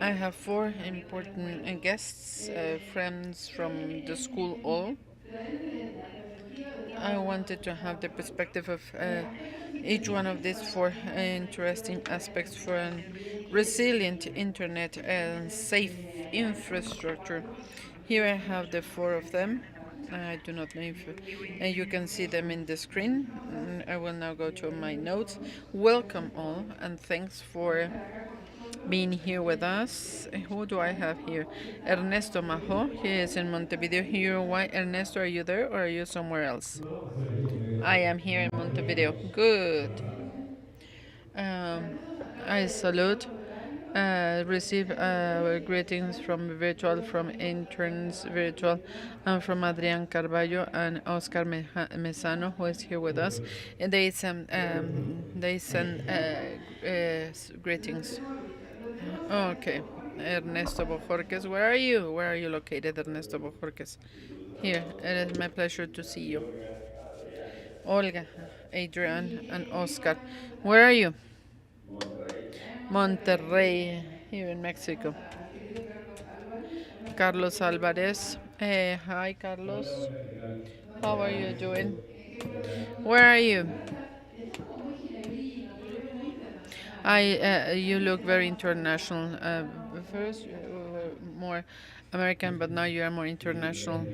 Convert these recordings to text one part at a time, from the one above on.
I have four important guests, friends from the school all. I wanted to have the perspective of each one of these four interesting aspects for a resilient internet and safe infrastructure. Here I have the four of them. I do not know if you can see them in the screen. I will now go to my notes. Welcome all, and thanks for being here with us. Who do I have here? Ernesto Majo. He is in Montevideo, Uruguay. Ernesto, are you there or are you somewhere else? I am here in Montevideo. Good. Um, I salute, receive greetings from virtual, from interns virtual, and from Adrian Carballo and Oscar Mesano, who is here with us. And they send greetings. Okay, Ernesto Bojorquez, where are you? Where are you located, Ernesto Bojorquez? Here, it is my pleasure to see you. Olga, Adrian, and Oscar. Where are you? Monterrey, here in Mexico. Carlos Alvarez. Hi, Carlos. How are you doing? Where are you? You look very international. First, you were more American, but now you are more international.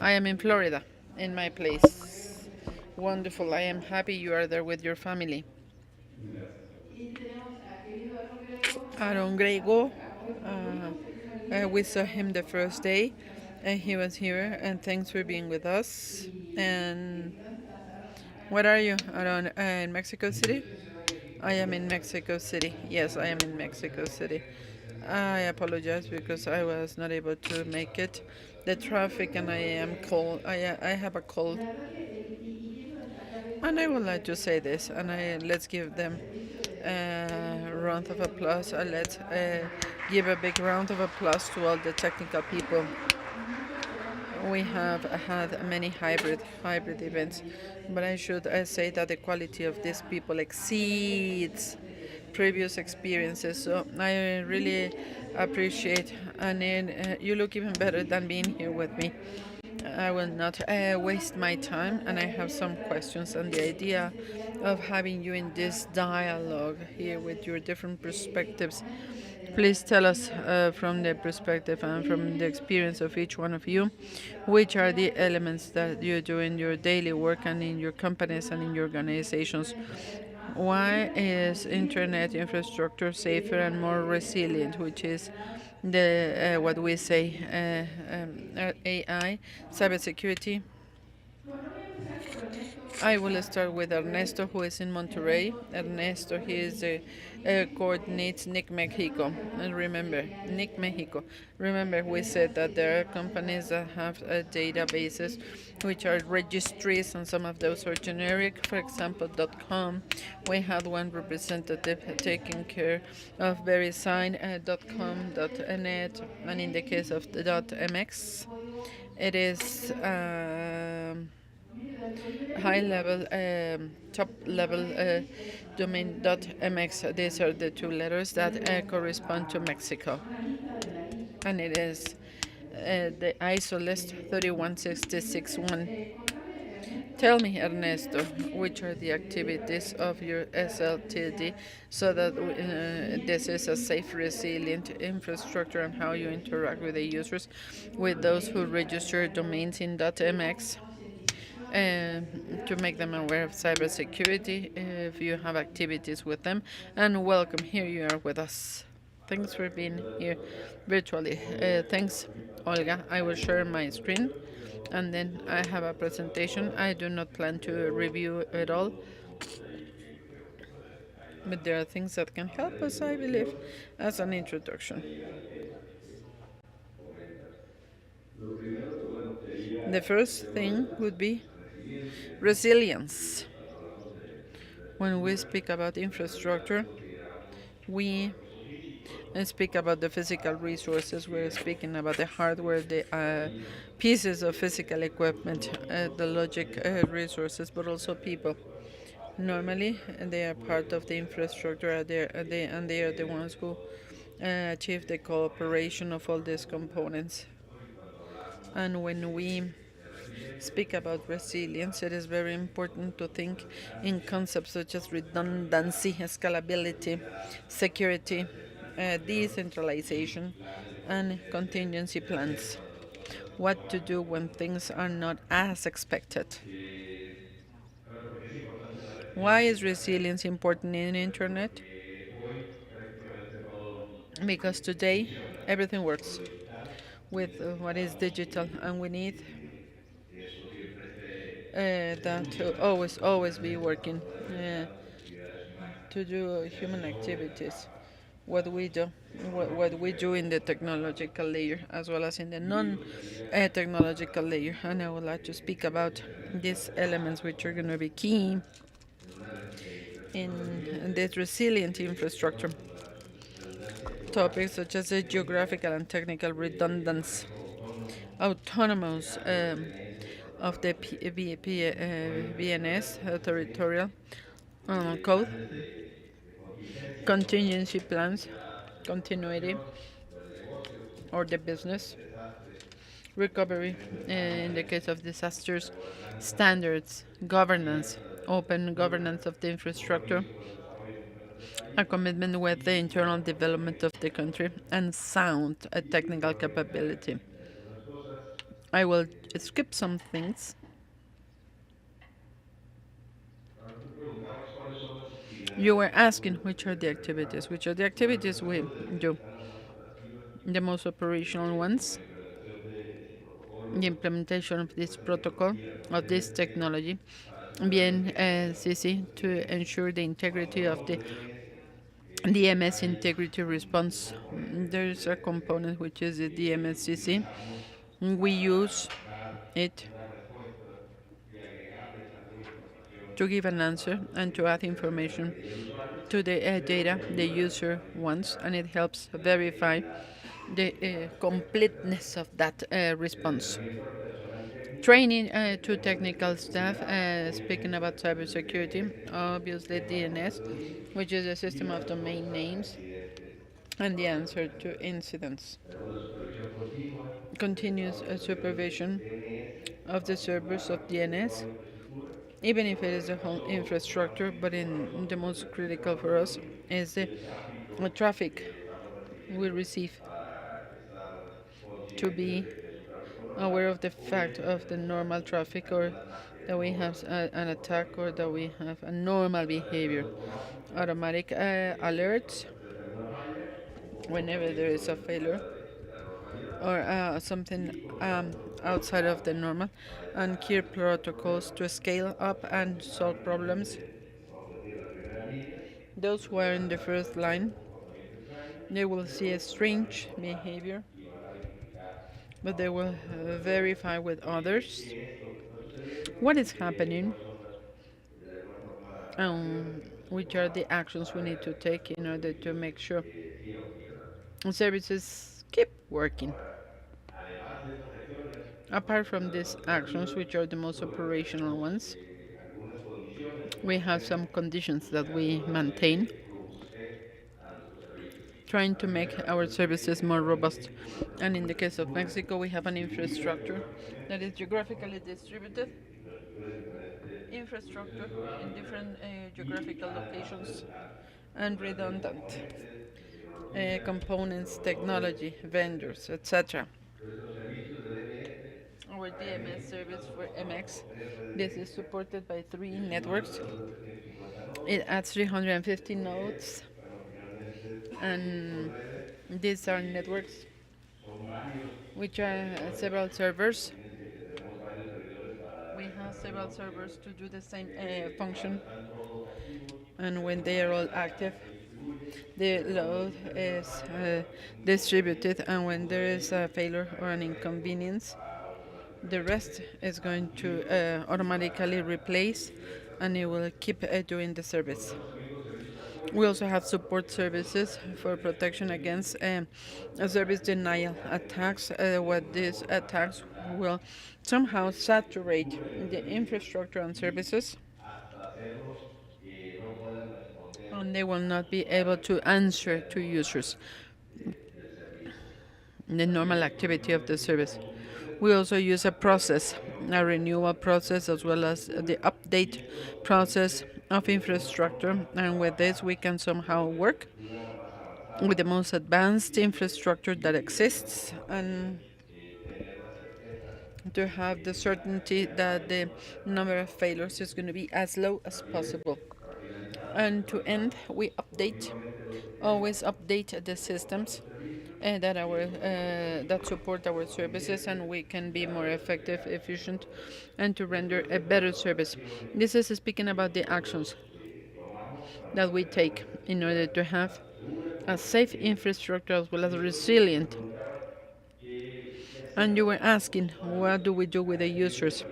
I am in Florida, in my place. Wonderful. I am happy you are there with your family. Aaron Grego, we saw him the first day, and he was here. And thanks for being with us. And where are you? Aaron, in Mexico City? I am in Mexico City. Yes, I am in Mexico City. I apologize because I was not able to make it. The traffic and I am cold. I have a cold. And I would like to say this, and let's give them a round of applause. Let's give a big round of applause to all the technical people. We have had many hybrid events, but I should say that the quality of these people exceeds previous experiences. So I really appreciate, and you look even better than being here with me. I will not waste my time, and I have some questions. And the idea of having you in this dialogue here with your different perspectives, please tell us from the perspective and from the experience of each one of you, which are the elements that you do in your daily work and in your companies and in your organizations. Why is internet infrastructure safer and more resilient, which is the what we say AI, cybersecurity. I will start with Ernesto, who is in Monterrey. Ernesto, he is coordinates NIC Mexico. And remember, NIC Mexico. Remember, we said that there are companies that have databases which are registries, and some of those are generic. For example, .com. We had one representative taking care of VeriSign, .com, .net, and in the case of the .mx, it is. High level, top level domain.mx. These are the two letters that correspond to Mexico. And it is the ISO list 31661. Tell me, Ernesto, which are the activities of your SLTD so that this is a safe, resilient infrastructure, and how you interact with the users, with those who register domains in .mx, to make them aware of cybersecurity if you have activities with them. And welcome, here you are with us. Thanks for being here virtually. Thanks, Olga. I will share my screen, and then I have a presentation. I do not plan to review it all, but there are things that can help us, I believe, as an introduction. The first thing would be resilience. When we speak about infrastructure, we speak about the physical resources. We're speaking about the hardware, the pieces of physical equipment, the logic resources, but also people. Normally, they are part of the infrastructure, and they are the ones who achieve the cooperation of all these components. And when we speak about resilience, it is very important to think in concepts such as redundancy, scalability, security, decentralization, and contingency plans. What to do when things are not as expected. Why is resilience important in internet? Because today everything works with what is digital, and we need that to always be working to do human activities. What we do, what we do in the technological layer as well as in the non-technological layer. And I would like to speak about these elements which are going to be key in this resilient infrastructure. Topics such as the geographical and technical redundancy, autonomous of the VNS territorial code, contingency plans, continuity or the business, recovery in the case of disasters, standards, governance, open governance of the infrastructure, a commitment with the internal development of the country, and sound technical capability. I will skip some things. You were asking which are the activities we do. The most operational ones, the implementation of this protocol, of this technology, BNCC, to ensure the integrity of the DMS integrity response. There's a component which is the DMSCC. We use it to give an answer and to add information to the data the user wants, and it helps verify the completeness of that response. Training to technical staff, speaking about cybersecurity, obviously DNS, which is a system of domain names, and the answer to incidents. Continuous supervision of the servers of DNS, even if it is a whole infrastructure, but in the most critical for us is the traffic we receive, to be aware of the fact of the normal traffic, or that we have an attack, or that we have a normal behavior. Automatic alerts whenever there is a failure or something outside of the normal, and clear protocols to scale up and solve problems. Those who are in the first line, they will see a strange behavior, but they will verify with others what is happening, which are the actions we need to take in order to make sure services keep working. Apart from these actions, which are the most operational ones, we have some conditions that we maintain, trying to make our services more robust. And in the case of Mexico, we have an infrastructure that is geographically distributed, infrastructure in different geographical locations, and redundant components, technology, vendors, etc. Our DMS service for MX, this is supported by 3 networks. It adds 350 nodes, and these are networks which are several servers. We have several servers to do the same function, and when they are all active, the load is distributed, and when there is a failure or an inconvenience, the rest is going to automatically replace, and it will keep doing the service. We also have support services for protection against service denial attacks. What these attacks will somehow saturate the infrastructure and services, and they will not be able to answer to users the normal activity of the service. We also use a process, a renewal process, as well as the update process of infrastructure. And with this, we can somehow work with the most advanced infrastructure that exists and to have the certainty that the number of failures is going to be as low as possible. And to end, we update, always update the systems that support our services, and we can be more effective, efficient, and to render a better service. This is speaking about the actions that we take in order to have a safe infrastructure as well as resilient. And you were asking, what do we do with the users?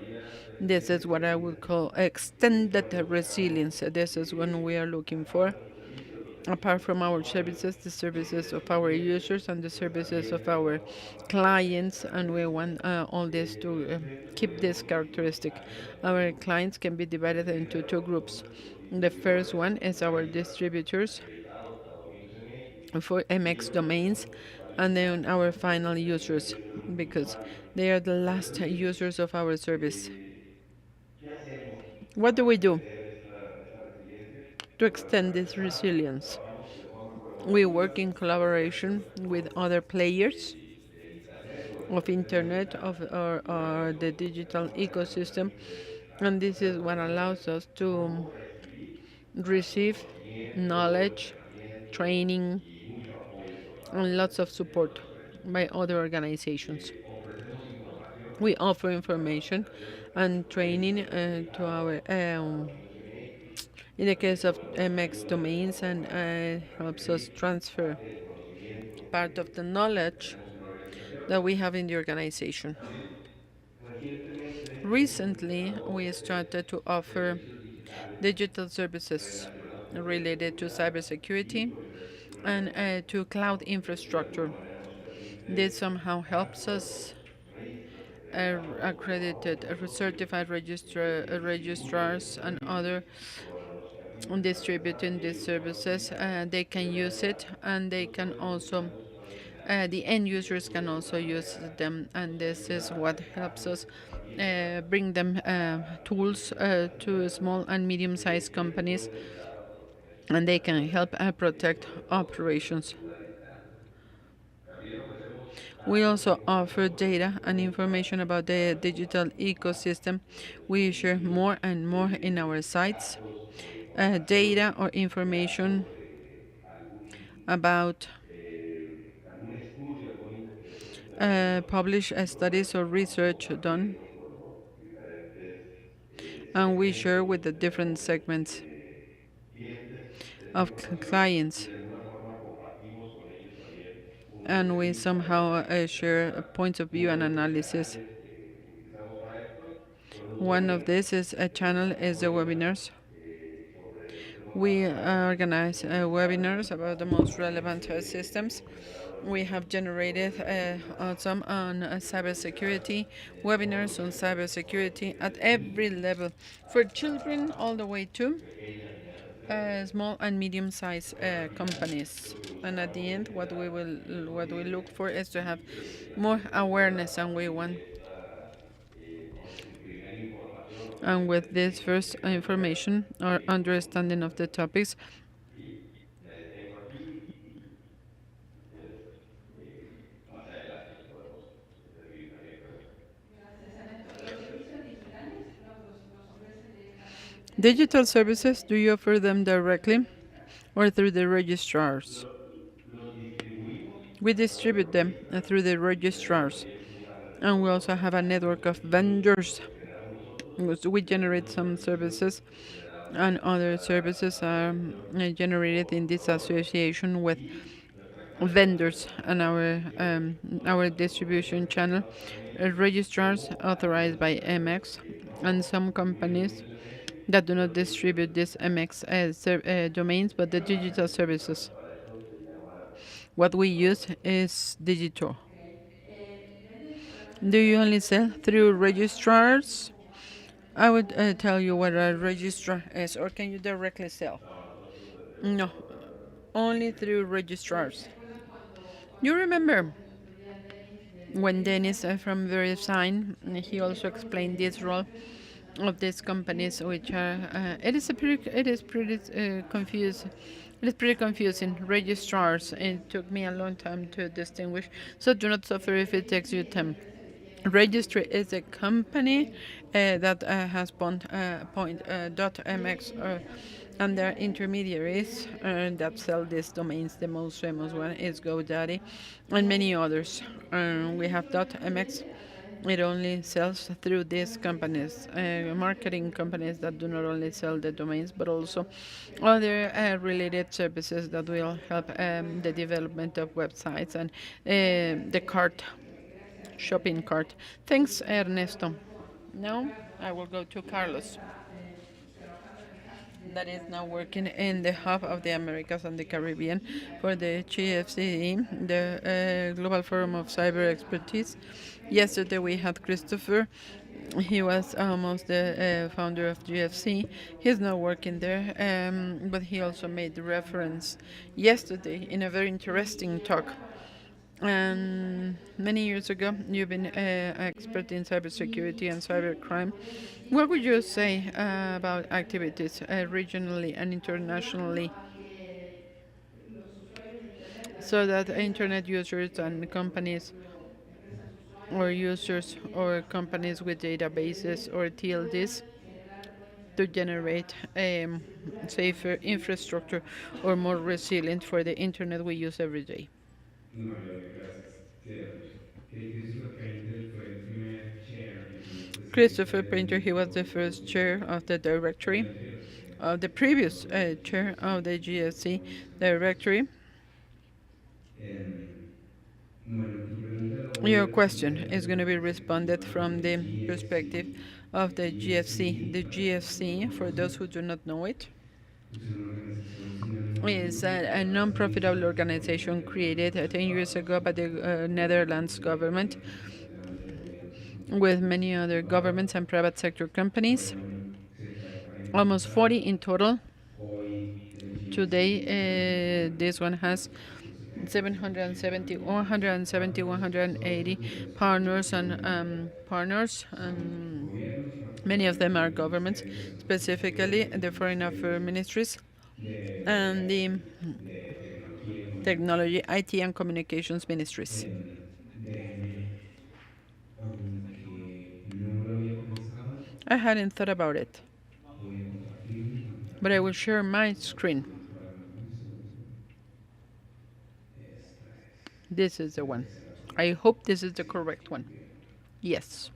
This is what I would call extended resilience. This is what we are looking for. Apart from our services, the services of our users and the services of our clients, and we want all this to keep this characteristic. Our clients can be divided into two groups. The first one is our distributors for MX domains, and then our final users, because they are the last users of our service. What do we do to extend this resilience? We work in collaboration with other players of internet or the digital ecosystem, and this is what allows us to receive knowledge, training, and lots of support by other organizations. We offer information and training to our in the case of MX domains, and helps us transfer part of the knowledge that we have in the organization. Recently, we started to offer digital services related to cybersecurity and to cloud infrastructure. This somehow helps us accredited, certified registrars and other distributing these services. They can use it, and they can also the end users can also use them, and this is what helps us bring them tools to small and medium-sized companies, and they can help protect operations. We also offer data and information about the digital ecosystem. We share more and more in our sites data or information about published studies or research done, and we share with the different segments of clients, and we somehow share points of view and analysis. One of this is a channel is the webinars. We organize webinars about the most relevant systems. We have generated some on cybersecurity, webinars on cybersecurity at every level, for children all the way to small and medium-sized companies. And at the end, what we look for is to have more awareness, and we want. And with this first information or understanding of the topics, digital services, do you offer them directly or through the registrars? We distribute them through the registrars, and we also have a network of vendors. So we generate some services, and other services are generated in this association with vendors and our distribution channel, registrars authorized by MX, and some companies that do not distribute these MX domains, but the digital services. What we use is digital. Do you only sell through registrars? I would tell you what a registrar is, or can you directly sell? No, only through registrars. You remember when Dennis from VeriSign, he also explained this role of these companies, which are it is pretty confused. It is pretty confusing. Registrars. It took me a long time to distinguish. So do not suffer if it takes you time. Registry is a company that has .mx and their intermediaries that sell these domains. The most famous one is GoDaddy and many others. We have .mx. It only sells through these companies, marketing companies that do not only sell the domains but also other related services that will help the development of websites and the cart shopping cart. Thanks, Ernesto. Now I will go to Carlos, that is now working in the hub of the Americas and the Caribbean for the GFCE, the Global Forum of Cyber Expertise. Yesterday we had Christopher. He was almost the founder of GFC. He's now working there, but he also made the reference yesterday in a very interesting talk. And many years ago, you've been an expert in cybersecurity and cybercrime. What would you say about activities regionally and internationally so that internet users and companies or users or companies with databases or TLDs to generate a safer infrastructure or more resilient for the internet we use every day? María, gracias. Cierto. Que Christopher Painter fue el primer chair en uno Christopher específicamente Painter, he was del the first grupo chair of the o el directory, anterior, the previous cuando chair of the GSC cuando hizo esta presentación. directory. Em, bueno, tu pregunta la voy a Your question responder is desde going to la be responded perspectiva from del the perspective GFC. of El the GFC. GFC, The para los que no lo GFC, for those conocen, who do not know it, es una organización sin ánimo de is lucro a creada hace non-profitable muchos años por organization created 10 years privados ago by the Netherlands government multinacionales grandes, gobiernos y with compañías many other privadas. governments and private sector companies, Bueno, se trata de almost 40 impulsar. in total. Hoy el Today, GFC es una entidad this one has con 370 170, partners, 180 socios y asociados partners en el and mundo. partners, Son and gobiernos, many of them particularmente are el governments, Ministerio de Asuntos specifically Exteriores, the el foreign Ministerio affairs ministries and de, the de Tecnología y technology, Comunicaciones. IT, and communications ministries. Déjeme, aunque no lo había pensado, I hadn't thought about it, voy a compartir mi but I pantalla. will share my screen. Controlarme un segundo. Esta This is the one. debería ser la I correcta. hope this is the Sí, correct one. bien. Yes.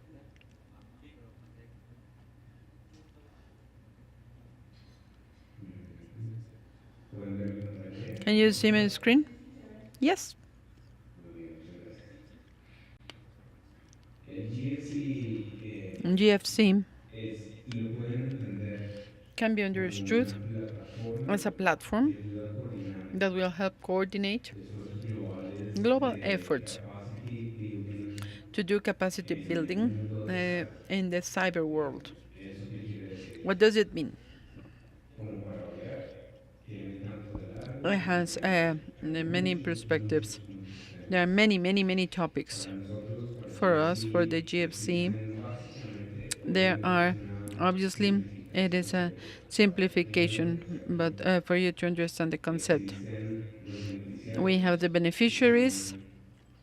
¿Pueden ver mi pantalla bien? Can you see my screen? Yes. Muy bien, muchas gracias. El GFC GFC es, y lo pueden entender can be como understood una plataforma as a que platform ayuda a coordinar that will help coordinate esfuerzos globales global de efforts capacity building to do capacity en el building mundo del cyber. in the cyber world. ¿Eso qué quiere decir? What does it mean? Como para variar, tiene tanto de largo It como has de ancho, many perspectives. muchos There are temas. many topics. Para nosotros, para el For us, for GFC, the GFC, existen básicamente, there obviamente es are una obviously it is simplificación a de lo que simplification, es el but concepto. for you to understand the concept, Existen los we have beneficiarios, the que beneficiaries,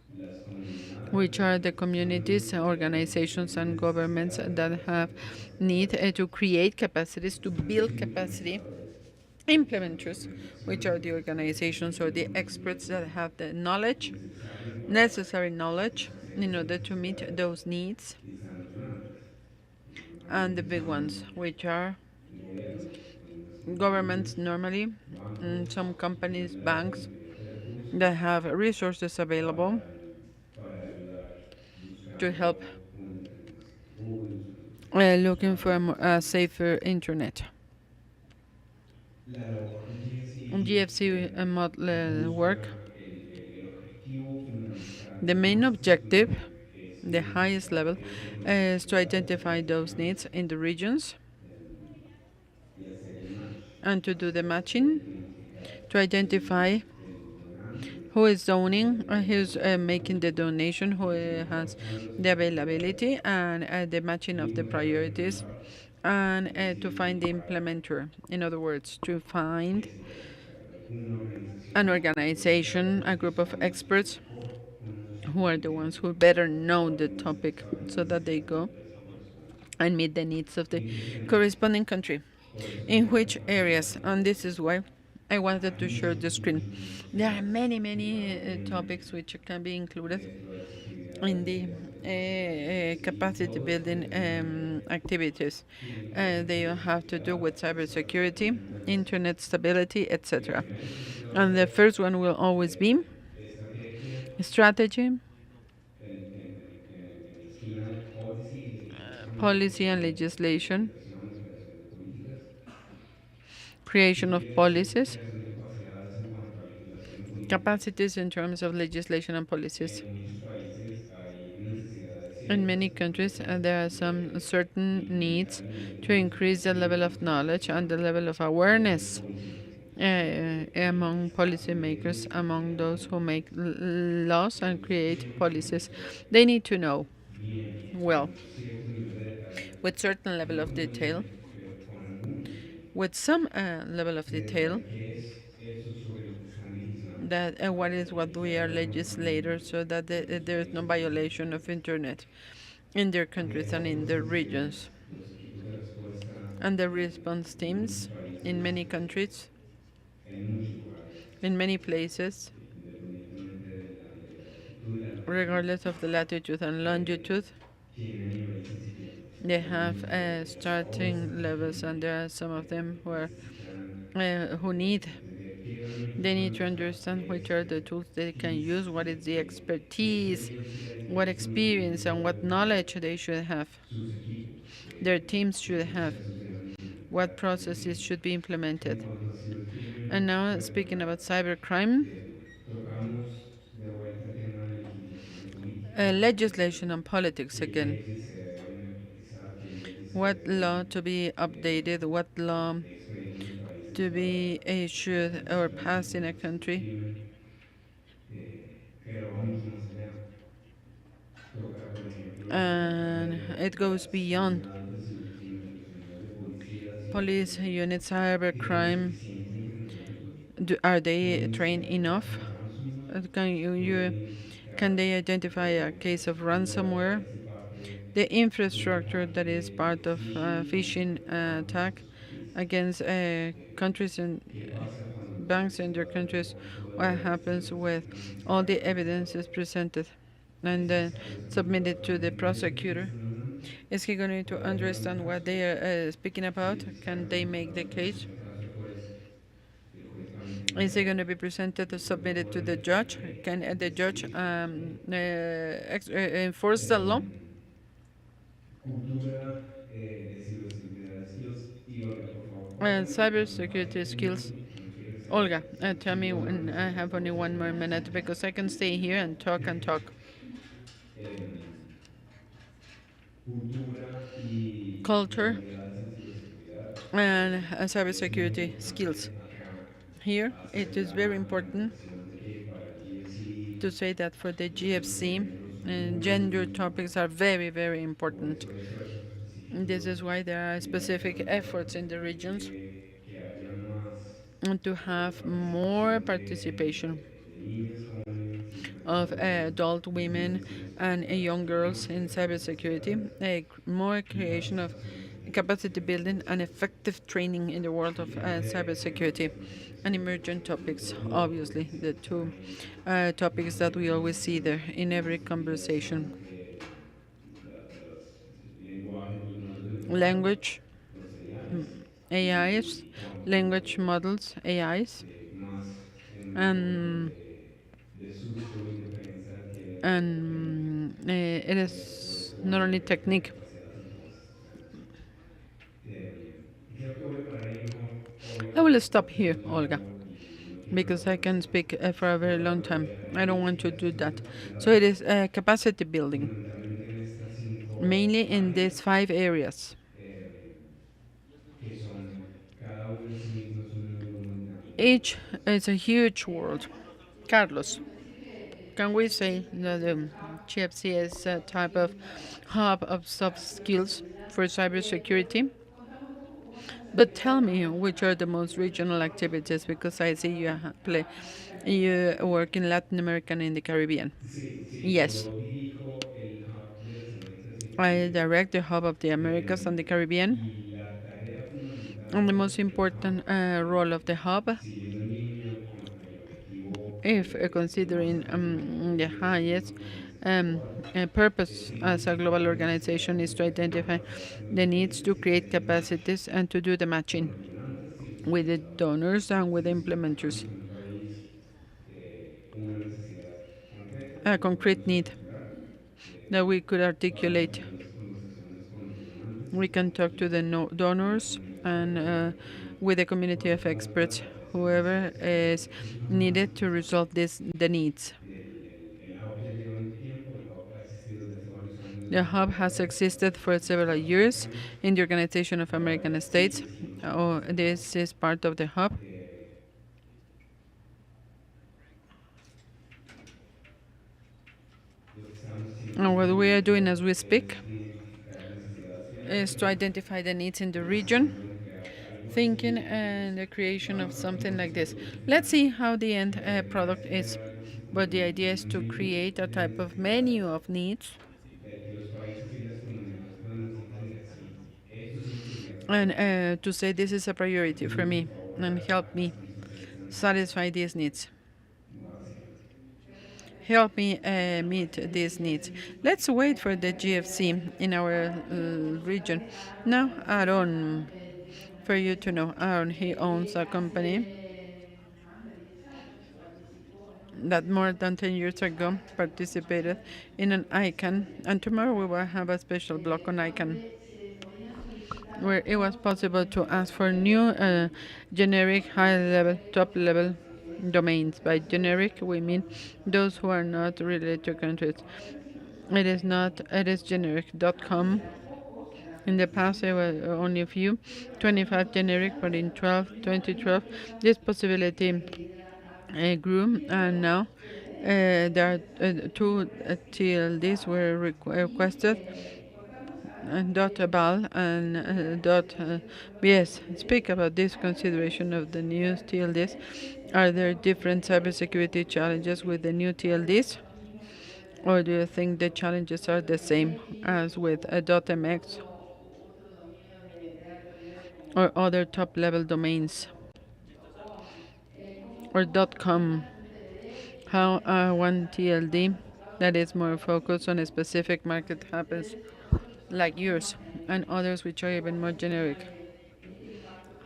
son las comunidades, which las are the instituciones, communities, organizations, and governments necesitadas that para have crear capacidades, need to create capacities, to son build los capacity. implementadores, que son las Implementers, which are organizaciones the que organizations or the tienen los experts that recursos have the knowledge, necesarios para necessary knowledge, satisfacer in esas order to meet necesidades. those needs, Y están los grandes, los and the grandes que big son ones, which are gobiernos, algunas governments compañías, normally, bancos, some que companies, tienen la banks disponibilidad de recursos that have resources available para, para ayudar to help buscando una internet más seguro, looking for buscando a safer internet. la labor del GSI GFC work. busca el objetivo fundamental The main más objective, temprano es the highest identificar level, esas is to necesidades en identify las those needs regiones in the regions y hacer el match, and to do the hacer matching, identificar to identify who is zoning, who's making the donation, who has the availability, and the matching of the priorities, and to find the implementer. In other words, to find an organization, a group of experts who are the ones who better know the topic so that they go and meet the needs of the corresponding country. In which areas? And this is why I wanted to share the screen. There are many, many topics which can be included in the capacity building activities. They have to do with cybersecurity, internet stability, etc. And the first one will always be strategy, policy and legislation, creation of policies, capacities in terms of legislation and policies. In many countries, there are some certain needs to increase the level of knowledge and the level of awareness among policymakers, among those who make laws and create policies. They need to know well, with certain level of detail, with some level of detail, that what is what we are legislators, so that there is no violation of internet in their countries and in their regions. And the response teams in many countries, in many places, regardless of the latitude and longitude, they have starting levels, and there are some of them who are who need they need to understand which are the tools they can use, what is the expertise, what experience and what knowledge they should have, their teams should have, what processes should be implemented. And now, speaking about cybercrime, legislation and politics again. What law to be updated, what law to be issued or passed in a country. And it goes beyond police units, cybercrime. Are they trained enough? Can they identify a case of ransomware? The infrastructure that is part of phishing attack against countries and banks in their countries. What happens with all the evidence is presented and then submitted to the prosecutor? Is he going to understand what they are speaking about? Can they make the case? Is it going to be presented or submitted to the judge? Can the judge enforce the law? Cybersecurity skills. Olga, tell me when I have only one more minute because I can stay here and talk and talk. Culture and cybersecurity skills. Here, it is very important to say that for the GFC, gender topics are very, very important. And this is why there are specific efforts in the regions to have more participation of adult women and young girls in cybersecurity, more creation of capacity building and effective training in the world of cybersecurity, and emergent topics, obviously, the two topics that we always see there in every conversation. Language, AIs, language models, AIs, and it is not only technique. I will stop here, Olga, because I can speak for a very long time. I don't want to do that. So it is capacity building, mainly in these 5 areas. Each is a huge world. Carlos, can we say that the GFC is a type of hub of soft skills for cybersecurity? But tell me, which are the most regional activities? Because I see you work in Latin America and in the Caribbean. Sí, sí, Yes, yo dirijo el hub de las Américas y el I Caribe. direct the hub of the Americas and the Caribbean. Y la tarea And the fundamental most del hub important role of the hub, siguiendo en línea con el objetivo if que más considering the amplio highest decimos en el um, Squad, purpose as a global identificar organization, is necesidades to identify basadas en the los needs clientes to y hacer create el match capacities and to do the con matching los donantes y los with the implementadores. donors and Es with the decir, si implementers. detectamos en un país una necesidad concreta A que concrete podemos need articular, that we could podemos articulate. tener las conversaciones con los donantes y We con can talk to the la donors comunidad and profesional que with the community of contrata experts, estas whoever necesidades. is Eso es una base. needed to resolve the needs. El hub ya lleva un tiempo, el hub ha existido desde hace varios años The dentro hub de has existed for several Estados years Americanos in the Organization of y ahora American States. sigue siendo Oh, parte del hub. this is part of the hub. Eh, lo que estamos haciendo en And este what we are doing momento as we speak es identificar necesidades que hay en is la to región, identify the needs in the region, pensando en crear algo thinking así. and the creation of something Vamos a like hacer this. algo Let's similar. see how the end La idea product es is. crear algo así como But the idea is un to menú create a de type of menu necesidades of needs que los países y las comunidades puedan decir, oiga, sí, esto es una prioridad para and nosotros. to say this is a priority for Entonces, por me favor, and help me hagamos hacer esa necesidad, satisfy these needs. básicamente. Help me meet these needs. Let's wait for the GFC in our region. Now, Aaron, for you to know, Aaron, he owns a company that more than 10 years ago participated in an ICANN, and tomorrow we will have a special block on ICANN where it was possible to ask for new generic high-level, top-level domains. By generic, we mean those who are not related to countries. It is not, it is generic.com. In the past, there were only a few, 25 generic, but in 2012, this possibility grew, and now there are two TLDs were requested, dot val and dot bs. Speak about this consideration of the new TLDs. Are there different cybersecurity challenges with the new TLDs? Or do you think the challenges are the same as with a .mx or other top-level domains? Or .com? How one TLD that is more focused on a specific market happens, like yours, and others which are even more generic?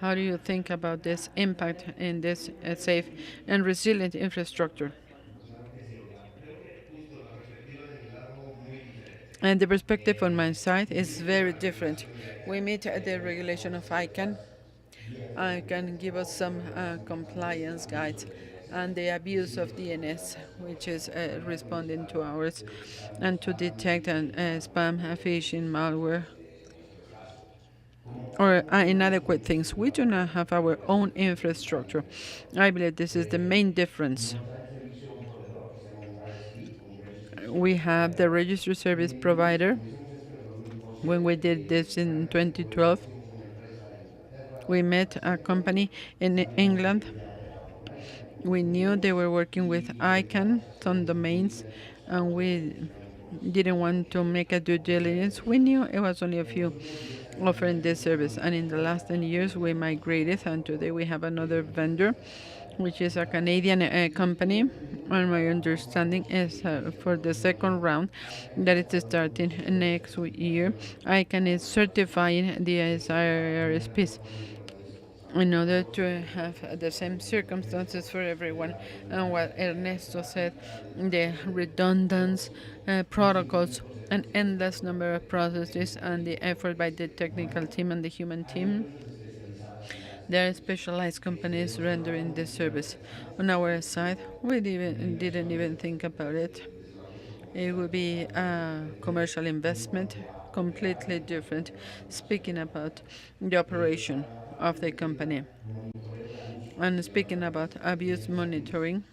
How do you think about this impact in this safe and resilient infrastructure? Claro que sí, mira, creo que justo la perspectiva de mi lado muy diferente. And the perspective on my side is Inicio con very la different. regulación de We ICANN, meet at the regulation con of ICANN. ciertas guías de ICANN give us cumplimiento, some algunas indicando el compliance abuso guides de DNS and the y abuse of sitios web DNS, ataques which como is responding to Mailgun ours, que and estamos to detect and pagando spam, phishing, malware, en nuestro caso. Como tal, or no tenemos inadequate una things. We do estructura not have our own infrastructure. completamente I believe this is the main difference. nos da el servicio a un proveedor que se llama un RSP, un Registry We Service have the Provider. registry service Como provider. hicimos esto en el 2012, When we did this in realmente 2012, conocimos una empresa en Inglaterra, we en met a Barcelona, company in sabíamos England. que ya operaban con ICANN, We knew they unimos were working with y ICANN, empezamos a hacer some un due domains, diligence, and buscamos we específicamente por los didn't sectores want to make a due que requerían diligence. We servicio. knew it was only a En los few últimos 10 años offering hemos this service, trabajado and in the con last 10 years we migrated, and today we have que es another una empresa vendor, estatal which is a británica. Canadian company. Lo que hicimos And my fue understanding tomamos is for the este second proyecto. round ICANN that está it is dando starting cursos de next year. certificación ICANN is para certifying the para tener ISRSPs todos los indicadores in conformes. order to Nosotros have the same tenemos la circumstances potencia for everyone. de And la what Ernesto infraestructura said, digital de the distribución de redundant todos los protocols, distintos an ecosistemas endless de number of processes, and the effort by the technical humanos. team and the human Hay team. empresas especializadas en dar este There are servicio. specialized companies Hemos rendering trabajado this con service. empresariales, On our side, pero we una didn't inversión even think about it. desde el ámbito It comercial would be a totalmente diferente commercial en investment, cuanto a operar completely dentro de different, una organización. speaking about the operation Para of the efectos company. de monitoreo de uso And speaking about abuse monitoring,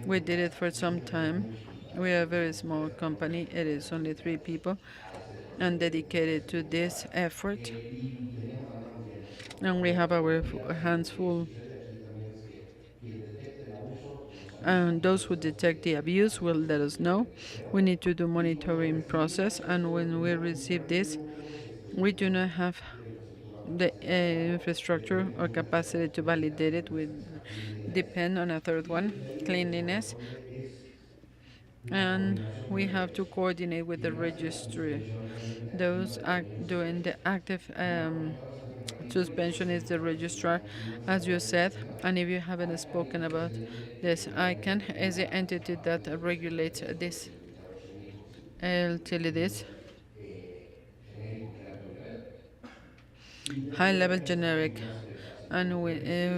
we did it for some time. We are a very small company. It is only 3 people and dedicated to this effort. And we have our hands full. And those who detect the abuse will let us know. We need to do monitoring process, and when we receive this, we do not have the infrastructure or capacity to validate it. We depend on a third one, cleanliness, and we have to coordinate with the registry. Those doing the active suspension is the registrar, as you said. And if you haven't spoken about this, ICANN is the entity that regulates this utilities, high level generic. And we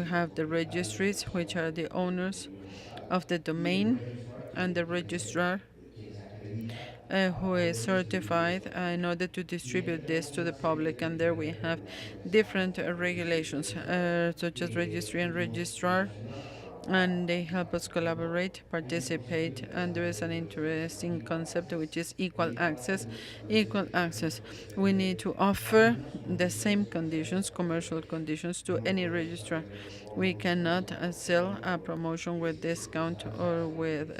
have the registries, which are the owners of the domain, and the registrar, who is certified in order to distribute this to the public. And there we have different regulations, such as registry and registrar, and they help us collaborate, participate, and there is an interesting concept which is equal access. Equal access. We need to offer the same conditions, commercial conditions, to any registrar. We cannot sell a promotion with discount or with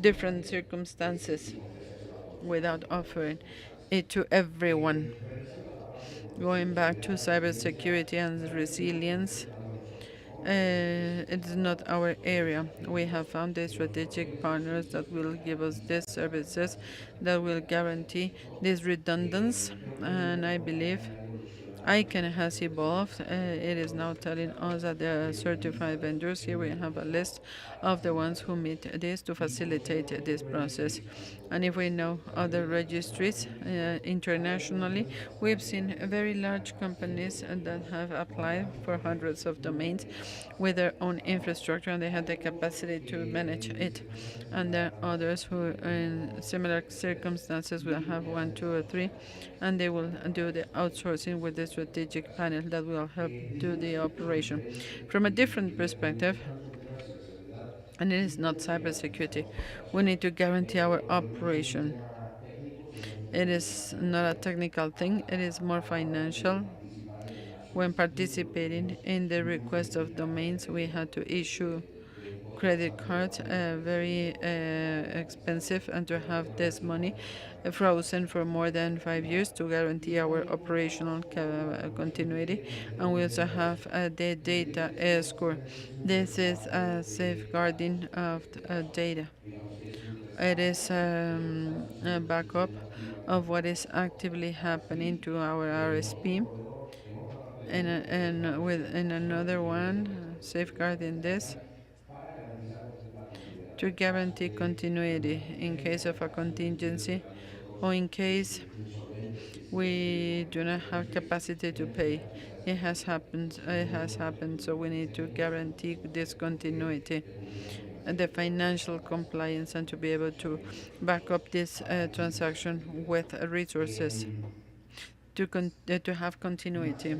different circumstances without offering it to everyone. Going back to cybersecurity and resilience, it's not our area. We have found the strategic partners that will give us these services that will guarantee this redundancy, and I believe ICANN has evolved. It is now telling us that there are certified vendors. Here we have a list of the ones who meet this to facilitate this process. And if we know other registries internationally, we've seen very large companies that have applied for hundreds of domains with their own infrastructure, and they have the capacity to manage it. And there are others who, in similar circumstances, will have one, two, or three, and they will do the outsourcing with the strategic panel that will help do the operation. From a different perspective, and it is not cybersecurity, we need to guarantee our operation. It is not a technical thing, it is more financial. When participating in the request of domains, we had to issue credit cards, very expensive, and to have this money frozen for more than 5 years to guarantee our operational continuity. And we also have the data score. This is a safeguarding of data. It is a backup of what is actively happening to our RSP. And with in another one, safeguarding this to guarantee continuity in case of a contingency or in case we do not have capacity to pay. It has happened, so we need to guarantee this continuity and the financial compliance, and to be able to back up this transaction with resources to have continuity.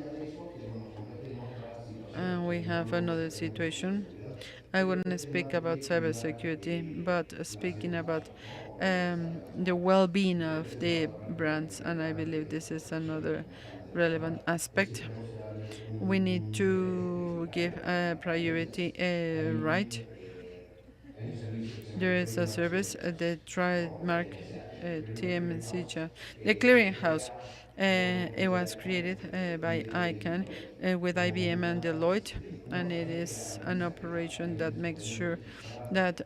And we have another situation. I wouldn't speak about cybersecurity, but speaking about the well-being of the brands, and I believe this is another relevant aspect. We need to give a priority right. There is a service, the trademark TMCJ, the clearinghouse. It was created by ICANN with IBM and Deloitte, and it is an operation that makes sure that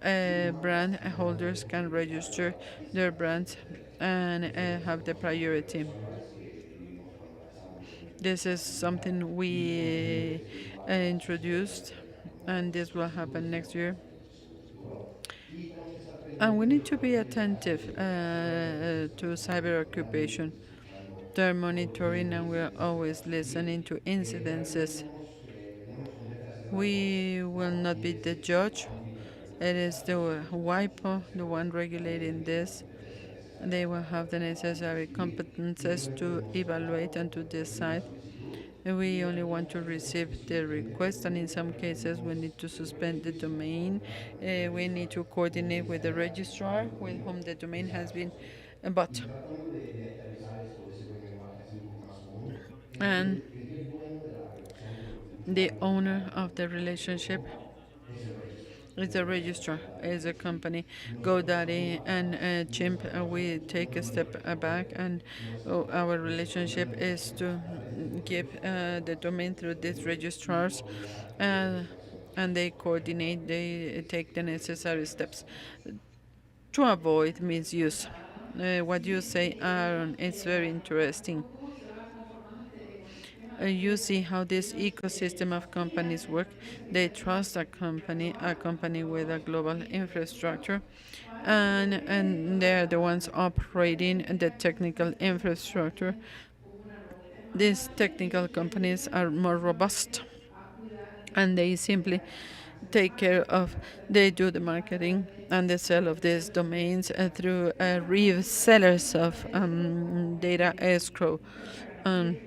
brand holders can register their brands and have the priority. This is something we introduced, and this will happen next year. And we need to be attentive to cyber occupation. They're monitoring, and we're always listening to incidences. We will not be the judge. It is the WIPO, the one regulating this. They will have the necessary competences to evaluate and to decide We only want to receive the request, and in some cases, we need to suspend the domain. We need to coordinate with the registrar with whom the domain has been bought. Y tratando de aterrizar esto, de ese buen lenguaje así más común, And ¿qué es bueno de la relación con el the usuario owner of the relationship como es el registrar? is a registrar, is a company. GoDaddy and Chimp, we take a step back, and our relationship is to give the domain through these registrars, uh, and they coordinate, they take the necessary steps to avoid misuse. What you say, Aaron, is very interesting. You see how this ecosystem of companies work. They trust a company with a global infrastructure, and they're the ones operating the technical infrastructure. These technical companies are more robust, and they simply take care of, they do the marketing and the sale of these domains through resellers of data escrow. Um,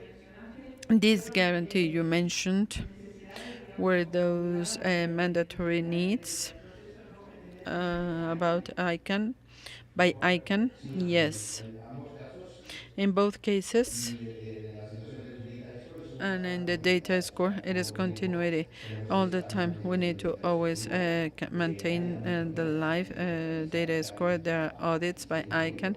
this guarantee you mentioned were those mandatory needs about ICANN. By ICANN, yes. En ambos casos, In both cases, y en la situación del data export es un and in trabajo the data score, it is como técnico. continuity all the time. We need to always maintain the live data score. There are audits by ICANN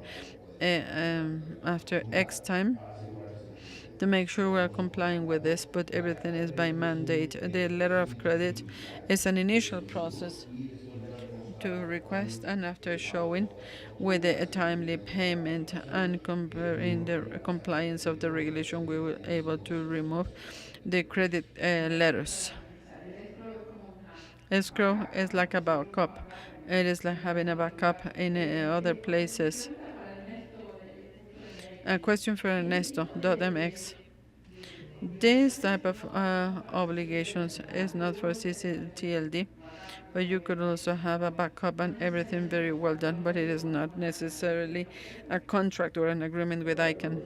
after X time Para asegurar ese cumplimiento. to make sure we are complying with this, but everything is by mandate. The letter of credit is an initial process Y después ver to demostrar request, cuán and after showing efectivo with a timely payment and comparing the compliance of the regulation, we will able to remove the credit letters. Escrow is like a backup. It is like having a backup in other places. A question for Ernesto, .mx. This type of obligations is not for CCTLD, but you could also have a backup and everything very well done, but it is not necessarily a contract or an agreement with ICANN.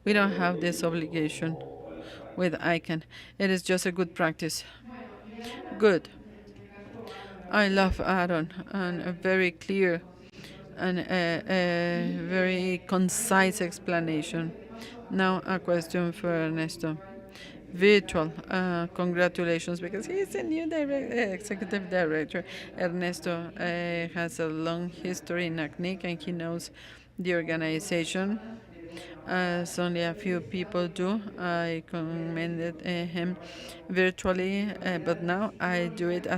We don't have this obligation with ICANN. It is just a good practice. Good. I love Aaron, and a very clear and a very concise explanation. Now a question for Ernesto. Virtual, congratulations, because he's the new executive director. Ernesto has a long history in ACNIC, and he knows the organization as only a few people do. I commended him virtually, but now I do it in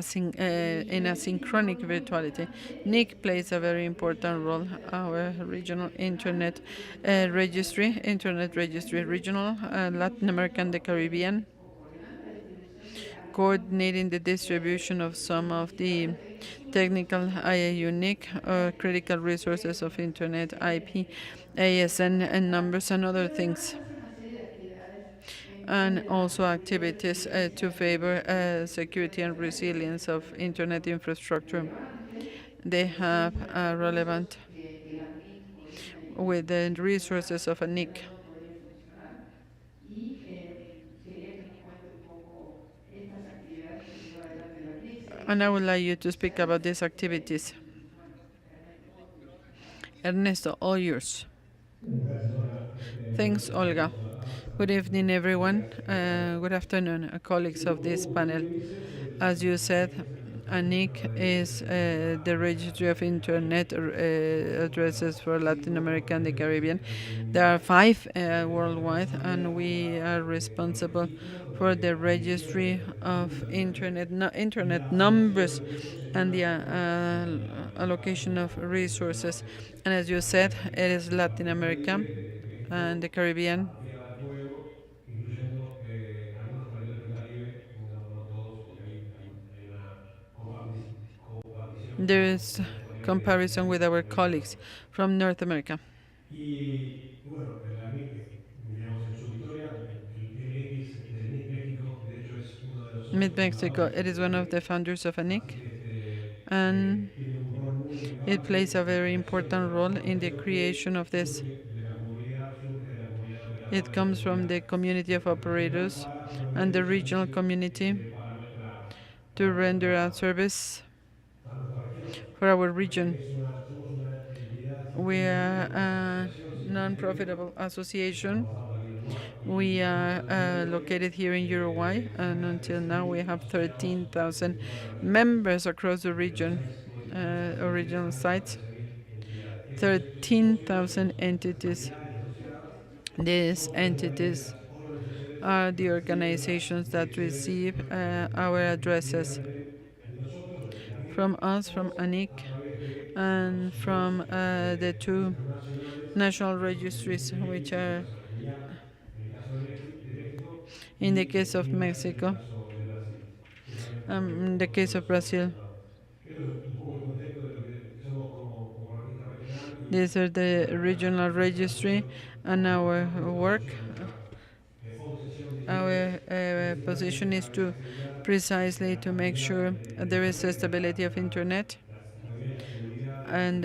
asynchronic virtuality. Nick plays a very important role. Our regional internet registry, regional, Latin America and the Caribbean, coordinating the distribution of some of the technical unique critical resources of internet, IP, ASN, and numbers and other things, and also activities to favor security and resilience of internet infrastructure. They have relevant with the resources of a NIC. And I would like you to speak about these activities. Ernesto, all yours. Gracias, Olga. Thanks, Olga. Good evening, everyone. Good afternoon, colleagues of this panel. As you said, ANIC is the registry of internet addresses for Latin America and the Caribbean. There are 5 worldwide, and we are responsible for the registry of internet numbers and the allocation of resources. And as you said, it is Latin America and the Caribbean. África del Fuego, incluyendo algunos territorios del Caribe, no todos, porque hay una compartición There con is los colegas comparison with our colleagues from North America. Y bueno, digamos, en su historia, el MX, del MX México, de hecho es uno de los Mid socios Mexico, fundadores, it is one of the founders of así ANIC, que and tiene un rol muy it relevante plays a en la very creación de important la role in the organización que creation of this. surge de la comunidad, surge de la It comes from the community of operators and the regional community to render a service for our region. We are a non-profitable association. We are located here in Uruguay, and until now we have 13,000 members across the region, original sites, 13,000 entities. These entities are the organizations that receive our addresses from us, from ANIC, and from the two national registries, which are, in the case of Mexico, in the case of Brazil, these are the regional registry, and our work, our position is to precisely to make sure there is a stability of internet and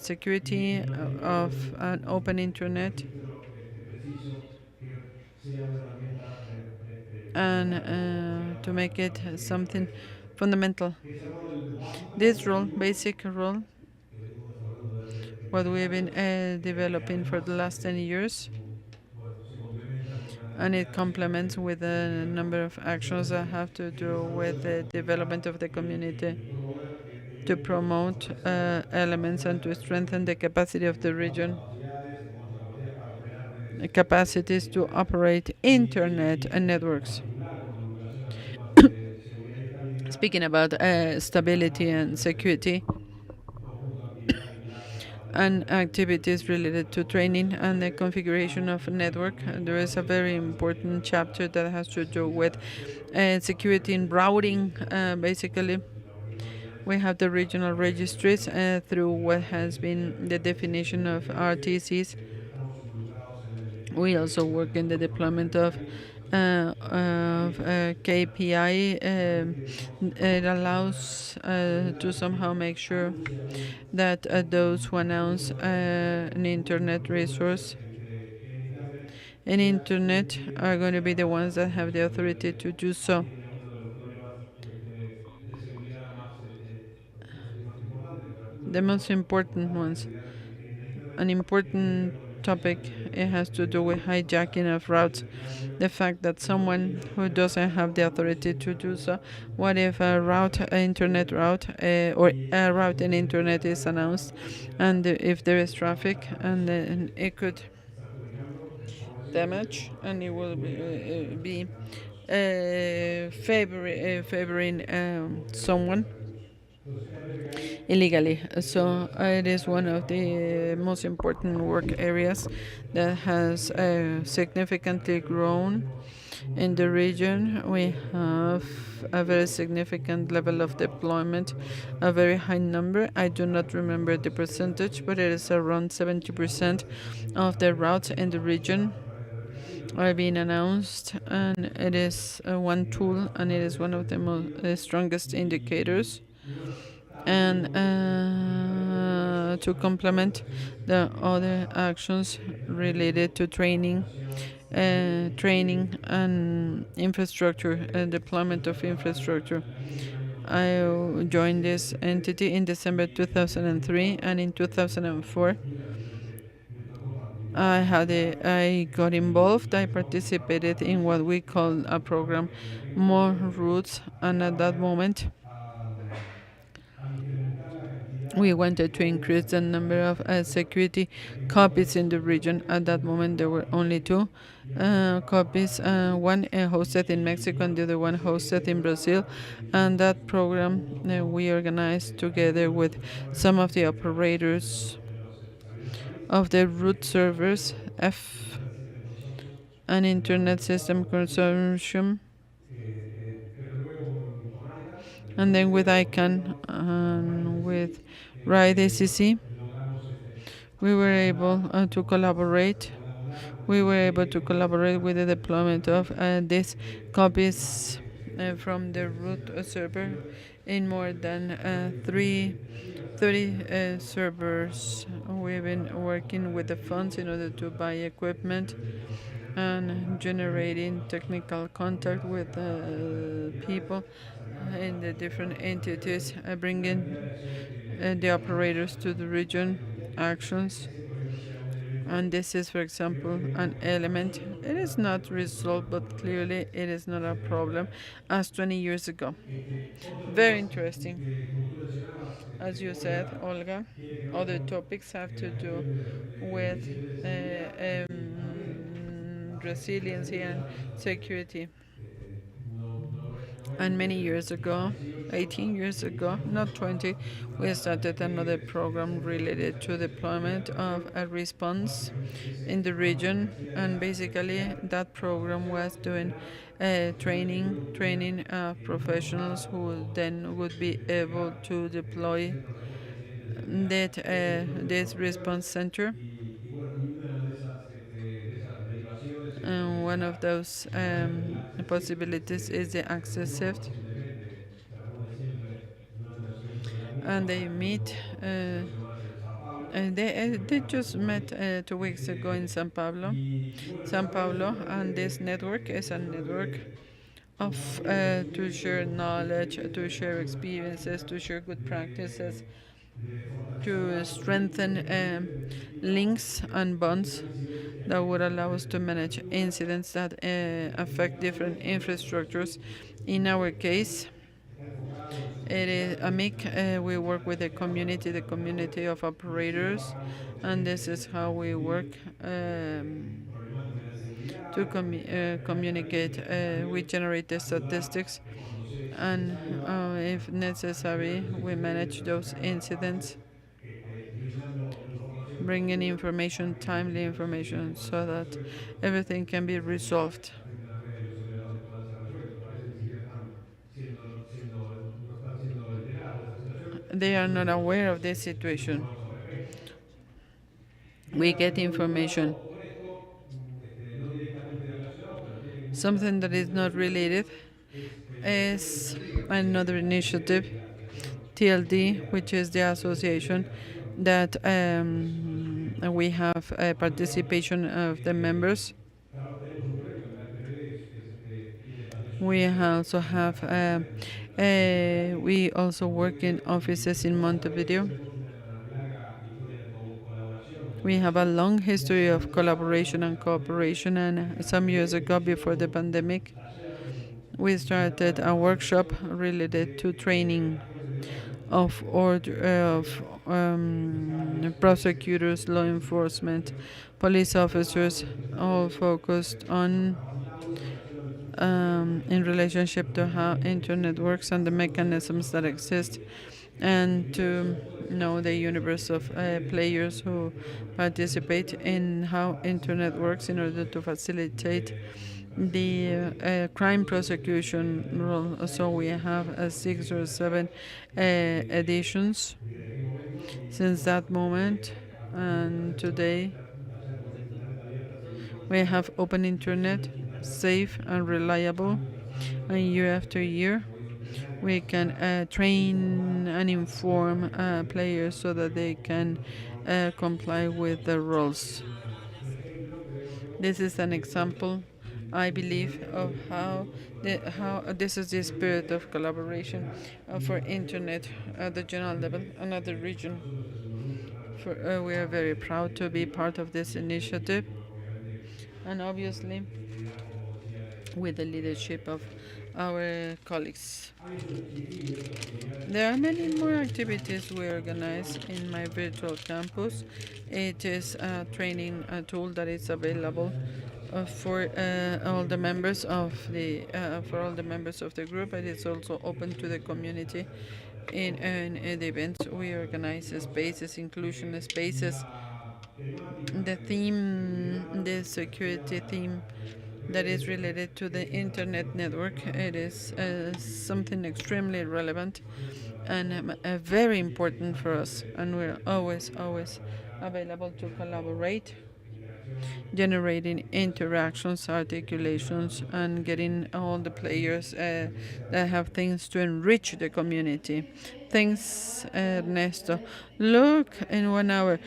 security of an open internet, and to make it something fundamental. This role, basic role, what we've been developing for the last 10 years, and it complements with a number of actions that have to do with the development of the community to promote elements and to strengthen the capacity of the region, capacities to operate internet and networks. Speaking about stability and security, and activities related to training and the configuration of a network. There is a very important chapter that has to do with security and routing. Basically, we have the regional registries through what has been the definition of RTCs. We also work in the deployment of KPI. It allows to somehow make sure that those who announce an internet resource and internet are going to be the ones that have the authority to do so. The most important ones. An important topic, it has to do with hijacking of routes. The fact that someone who doesn't have the authority to do so, what if a route, an internet route, or a route in internet is announced, and if there is traffic, and then it could damage, and it will be favoring someone illegally. So it is one of the most important work areas that has significantly grown in the region. We have a very significant level of deployment, a very high number. I do not remember the percentage, but it is around 70% of the routes in the region are being announced, and it is one tool, and it is one of the strongest indicators. And to complement the other actions related to training and infrastructure, deployment of infrastructure. I joined this entity in December 2003, and in 2004 I got involved. I participated in what we call a program, More Routes, and at that moment we wanted to increase the number of security copies in the region. At that moment, there were only two copies, one hosted in Mexico and the other one hosted in Brazil. And that program we organized together with some of the operators of the root servers, an internet system consortium, and then with ICANN and with RIDE ACC, we were able to collaborate. We were able to collaborate with the deployment of these copies from the root server in more than 30 servers. We've been working with the funds in order to buy equipment and generating technical contact with people in the different entities, bringing the operators to the region actions. And this is, for example, an element. It is not resolved, but clearly it is not a problem as 20 years ago. Very interesting. As you said, Olga, other topics have to do with resiliency and security. And many years ago, 18 years ago, not 20, we started another program related to deployment of a response in the region. And basically, that program was doing training professionals who then would be able to deploy this response center. And one of those possibilities is the access shift. And they meet. They just met 2 weeks ago in San Paulo, and this network is a network of to share knowledge, to share experiences, to share good practices, to strengthen links and bonds that would allow us to manage incidents that affect different infrastructures. In our case, it is AMIC. We work with the community of operators, and this is how we work to communicate. We generate the statistics, and if necessary, we manage those incidents, bringing information, timely information, so that everything can be resolved. They are not aware of this situation. We get information. Something that is not related is another initiative, TLD, which is the association that we have a participation of the members. We also have we also work in offices in Montevideo. We have a long history of collaboration and cooperation, and some years ago, before the pandemic, we started a workshop related to training of prosecutors, law enforcement, police officers, all focused on in relationship to how internet works and the mechanisms that exist, and to know the universe of players who participate in how internet works in order to facilitate the crime prosecution role. So we have 6 or 7 editions since that moment, and today we have open internet, safe and reliable, and year after year we can train and inform players so that they can comply with the rules. This is an example, I believe, of how this is the spirit of collaboration for internet at the general level and at the region. We are very proud to be part of this initiative, and obviously with the leadership of our colleagues. There are many more activities we organize in my virtual campus. It is a training tool that is available for all the members of the group. It is also open to the community. In the events we organize spaces, inclusion spaces. The security theme that is related to the internet network. It is something extremely relevant and very important for us, and we're always available to collaborate generating interactions, articulations, and getting all the players that have things to enrich the community. Thanks, Ernesto. Look, in 1 hour,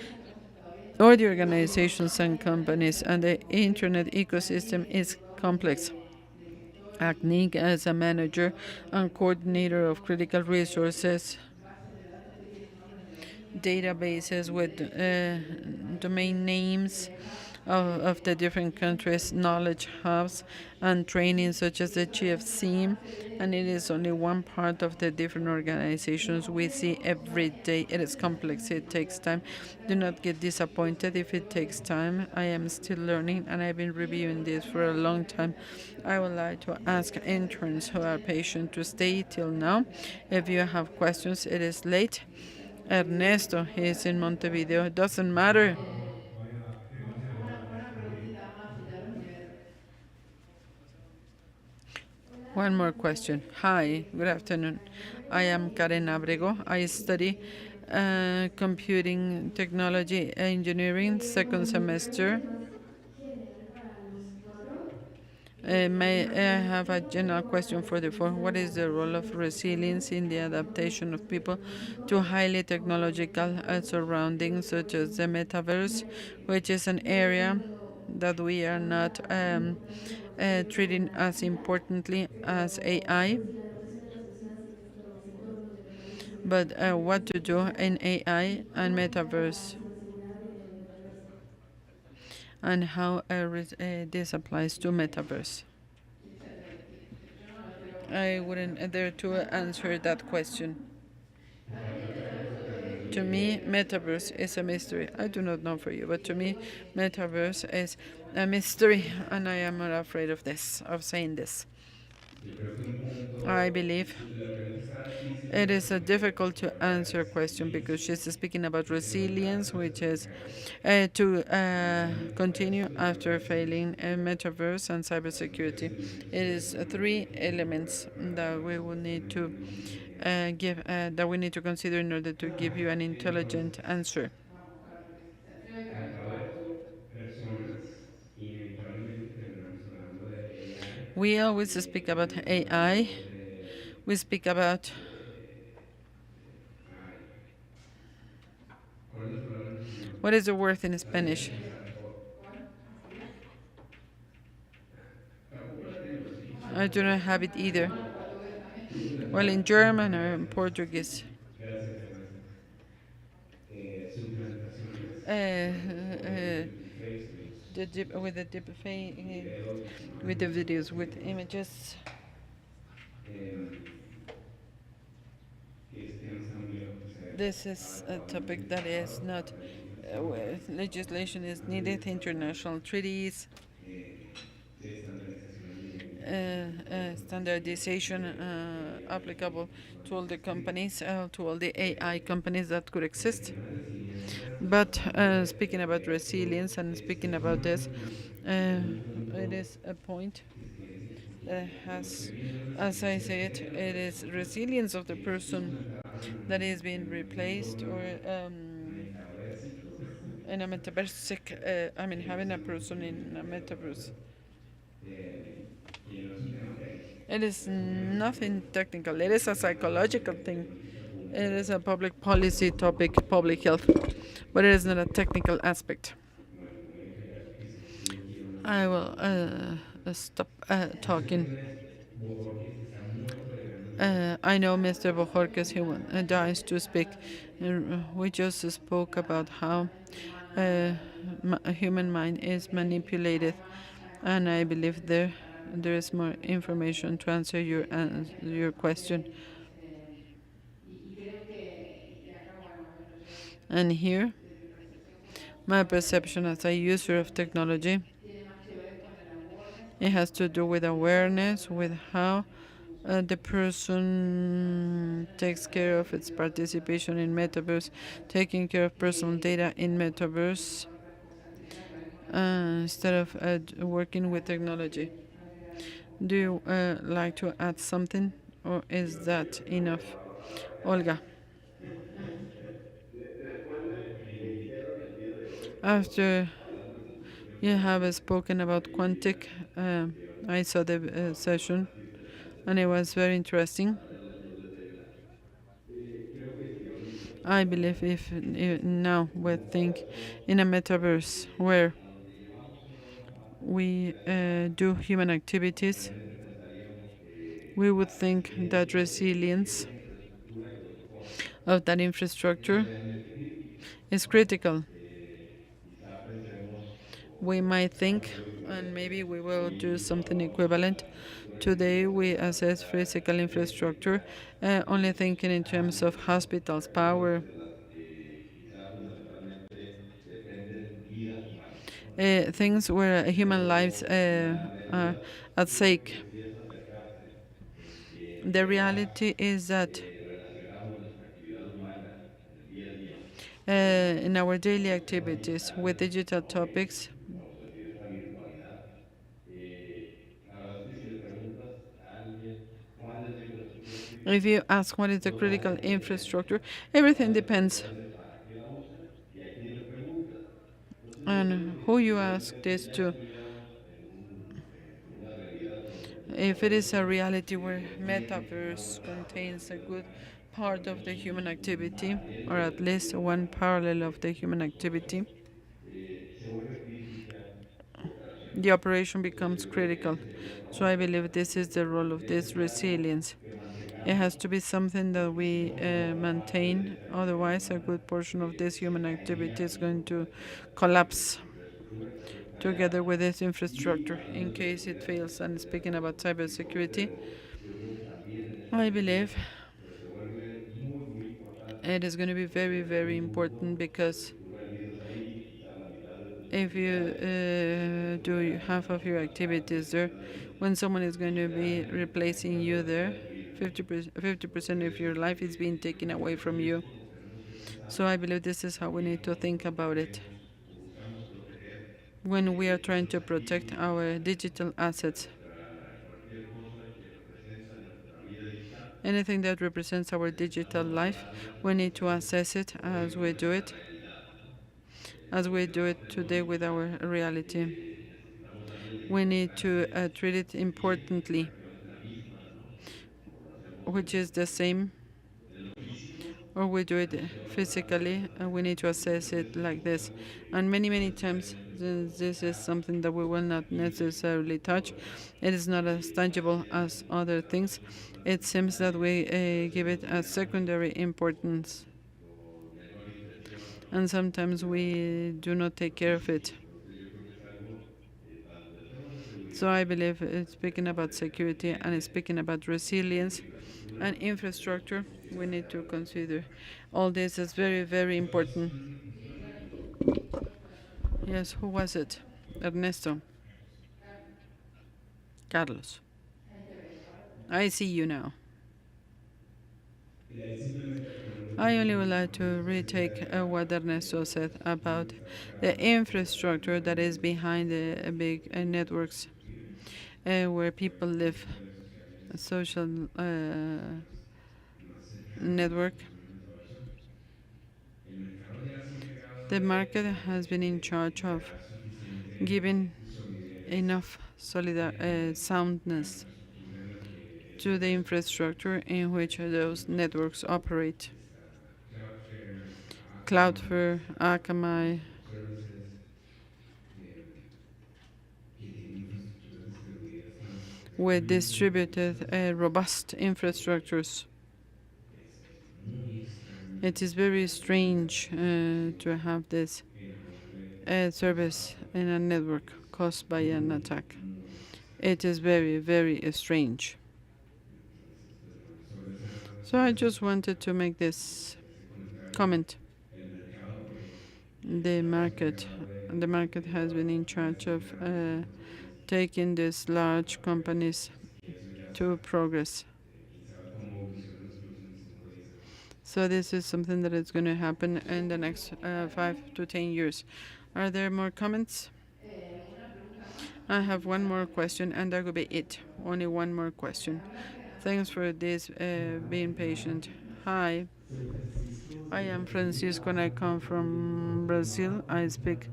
all the organizations and companies and the internet ecosystem is complex. ACNIC, as a manager and coordinator of critical resources, databases with domain names of the different countries, knowledge hubs, and training such as the GFC. And it is only one part of the different organizations we see every day. It is complex, it takes time. Do not get disappointed if it takes time. I am still learning and I've been reviewing this for a long time. I would like to ask interns who are patient to stay till now. If you have questions, it is late. Ernesto, he's in Montevideo. It doesn't matter. One more question. Hi, good afternoon. I am Karen Abrego. I study computing technology engineering, second semester. May I have a general question for the four? What is the role of resilience in the adaptation of people to highly technological surroundings, such as the metaverse, which is an area that we are not treating as importantly as AI? But what to do in AI and metaverse, and how this applies to metaverse? I wouldn't dare to answer that question. To me, metaverse is a mystery. I do not know for you, but to me, metaverse is a mystery, and I am not afraid of this, of saying this. I believe it is a difficult to answer question because she's speaking about resilience, which is to continue after failing metaverse and cybersecurity. It is three elements that we will need to that we need to consider in order to give you an intelligent answer. We always speak about AI. We speak about what is the word in Spanish? I do not have it either. Well, in German or in Portuguese. Uh, uh, with the deep with the videos, with images. This is a topic that is not where legislation is needed, international treaties, standardization applicable to all the companies, to all the AI companies that could exist. But speaking about resilience and speaking about this, it is a point that has, as I said, it is resilience of the person that is being replaced or in a metaverse. I mean, having a person in a metaverse. It is nothing technical. It is a psychological thing. It is a public policy topic, public health, but it is not a technical aspect. I will stop talking. I know Mr. Bojorquez dies to speak. We just spoke about how a human mind is manipulated, and I believe there is more information to answer your question. And here, my perception as a user of technology, it has to do with awareness, with how the person takes care of its participation in metaverse, taking care of personal data in metaverse, instead of working with technology. Do you like to add something, or is that enough? Olga. After You have spoken about quantic. I saw the session and it was very interesting. I believe if now we think in a metaverse where we do human activities, we would think that resilience of that infrastructure is critical. We might think, and maybe we will do something equivalent. Today, we assess physical infrastructure, only thinking in terms of hospitals, power, things where human lives are at stake. The reality is that in our daily activities with digital topics, if you ask what is the critical infrastructure, everything depends on who you ask this to. If it is a reality where metaverse contains a good part of the human activity, or at least one parallel of the human activity, the operation becomes critical. So I believe this is the role of this resilience. It has to be something that we maintain, otherwise, a good portion of this human activity is going to collapse together with this infrastructure in case it fails. And speaking about cybersecurity, I believe it is going to be very, very important because if you do half of your activities there, when someone is going to be replacing you there, 50% of your life is being taken away from you. So I believe this is how we need to think about it when we are trying to protect our digital assets. Anything that represents our digital life, we need to assess it as we do it today with our reality. We need to treat it importantly, which is the same, or we do it physically, and we need to assess it like this. And many, many times, this is something that we will not necessarily touch. It is not as tangible as other things. It seems that we give it a secondary importance, and sometimes we do not take care of it. So I believe speaking about security and speaking about resilience and infrastructure, we need to consider all this is very, very important. Yes, who was it? Ernesto. Carlos. I see you now. Y de ahí simplemente poner un I ejemplo only would de like to retake what Ernesto said about the infrastructure that is behind the big networks where people live, a social más cercano, network. en el metaverso. El mercado ya se ha encargado The market has been in charge de of dar suficiente giving solidez enough soundness infraestructura en la que to the estos infrastructure in which those networks operate. Cloudflare, Cloudflare, Akamai, Akamai, microservices, eh, que tienen infraestructuras distribuidas tan with grandemente distributed, robustas, robust infrastructures. es muy extraño It is very strange to have this enorme service causado in a network caused by an muy, attack. muy extraño. It is very, very strange. Entonces, pues bueno, sobre esa, So I sobre just wanted to make this ese comentario, comment. el mercado pues The ya se ha market, encargado the market de has been in llevar charge estas of grandes compañías taking these large a progreso. companies Y eso ya to está, progress. quién sabe cómo evoluciona en los próximos 5 o 10 años. So this is something that is going to happen in the next 5 to 10 years. Are there more comments? I have one more question, and that will be it. Only one more question. Thanks for this being patient. Hi, Soy Francisco I de am Brasil. Francisco and I come from Brazil. I speak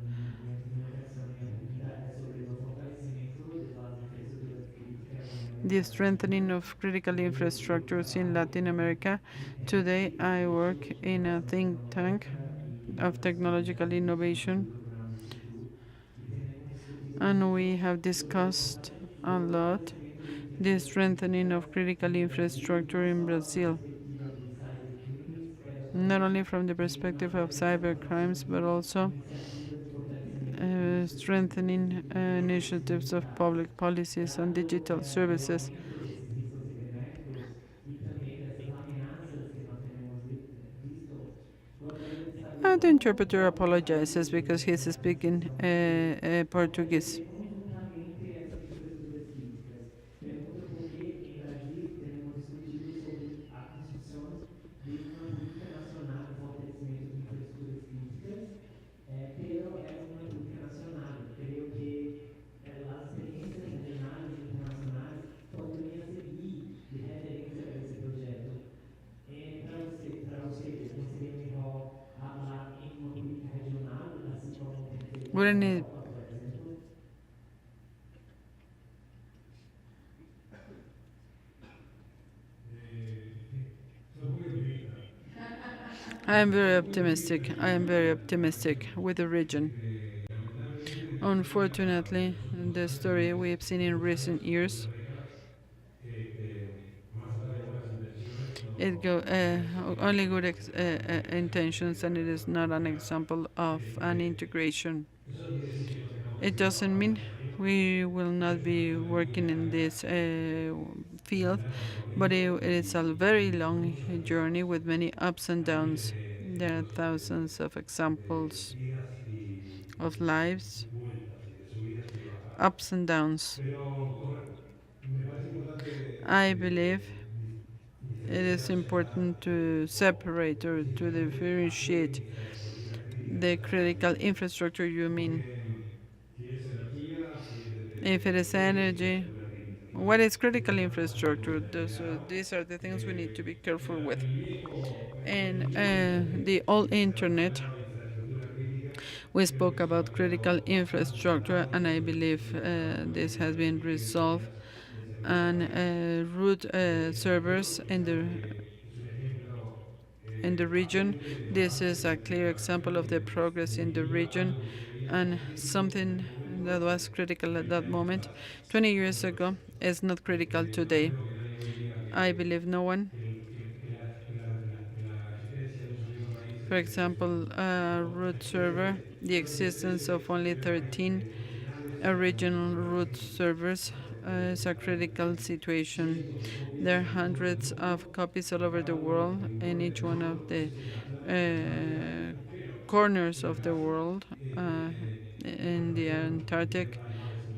the strengthening of critical infrastructures in Latin America. Today, I work in a think tank of technological innovation, and we have discussed a lot the strengthening of critical infrastructure in Brazil, not only from the perspective of cyber crimes, but also strengthening initiatives of public policies on digital services. The interpreter apologizes because he's speaking Portuguese. Wouldn't it? I am very optimistic. I am very optimistic with the region. Unfortunately, the story we have seen in recent years, it go only good intentions, and it is not an example of an integration. It doesn't mean we will not be working in this field, but it is a very long journey with many ups and downs. There are thousands of examples of lives, ups and downs. I believe it is important to separate or to differentiate the critical infrastructure you mean. If it is energy, what is critical infrastructure? These are the things we need to be careful with. And the old internet, we spoke about critical infrastructure, and I believe this has been resolved. And root servers in the region. This is a clear example of the progress in the region and something that was critical at that moment 20 years ago is not critical today. I believe no one. For example, a root server, the existence of only 13 original root servers is a critical situation. There are hundreds of copies all over the world, in each one of the corners of the world, in the Antarctic,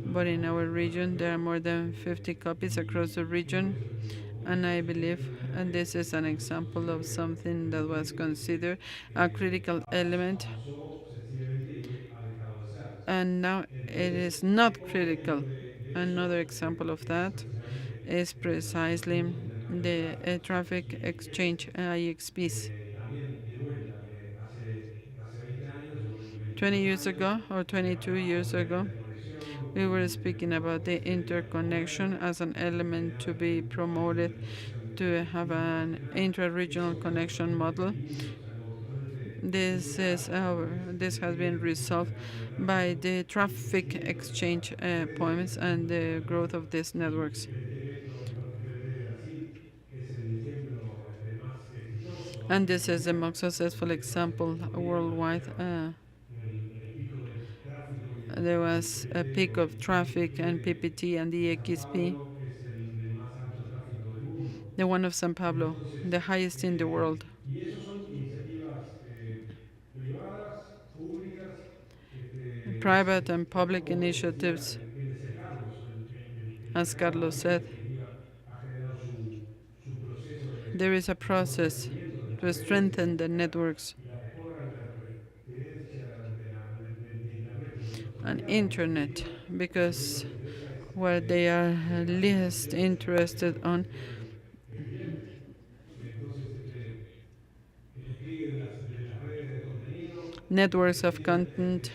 but in our region there are more than 50 copies across the region. And I believe, and this is an example of something that was considered a critical element, and now it is not critical. Another example of that is precisely the traffic exchange IXPs. 20 years ago or 22 years ago, we were speaking about the interconnection as an element to be promoted, to have an intra-regional connection model. This has been resolved by the traffic exchange points and the growth of these networks. And this is the most successful example worldwide. There was a peak of traffic and PPT and the XP, the one of San Pablo, the highest in the world. Private and public initiatives, as Carlos said. There is a process to strengthen the networks and internet, because what they are least interested on, networks of content,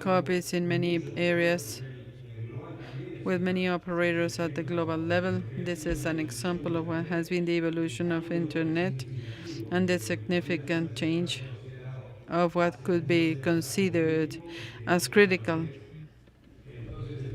copies in many areas nivel global también es with una many operators at the global level. tecnología This is an example of what tecnológica has been the evolution of cambio Internet significativo and the porque podría significant pasar a change ser considerado of what hasta could be entonces algo considered crítico as hasta lo critical. que es. Entonces,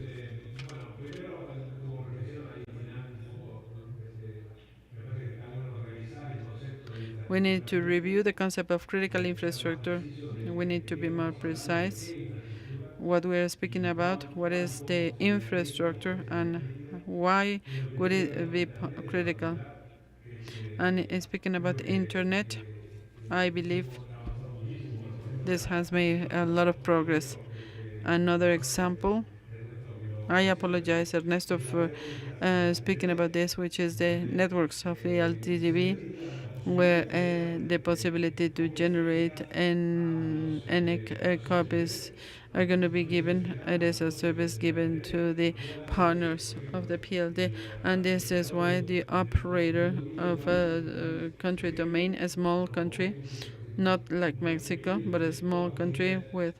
bueno, primero, como reflexión ahí final, un poco, me parece que está bueno revisar el concepto de We need to infraestructura review crítica, the concept of critical ser más infrastructure. preciso We need de to qué be more estamos hablando, de precise qué infraestructura what we are speaking y about, what is the cómo se define como infrastructure, and crítica. why Y lo que would quería it be también critical. argumentar es And speaking creo about Internet, I believe hemos avanzado muchísimo. Bueno, por ejemplo, this has el made a lot of progress. ejemplo Another puntual example, Ernesto que lo I menciona, apologize, Ernesto, de las for redes estas de speaking Alcatel, about this, which is the donde networks of the se LTTV, brinda la where posibilidad inmediata the possibility de to copias generate directas a NIC los copies servidores, are going to aunque be suele ser given. It llegada is a a los propios service given desarrolladores. to the Podría darse que, partners por of ejemplo, the PLD, and los this is why generadores the de equipos operator productivos of van a poder a country domain, elegir a small los country, componentes o los equipos not like puntuales que Mexico, but quiere a de todas small las country posibilidades with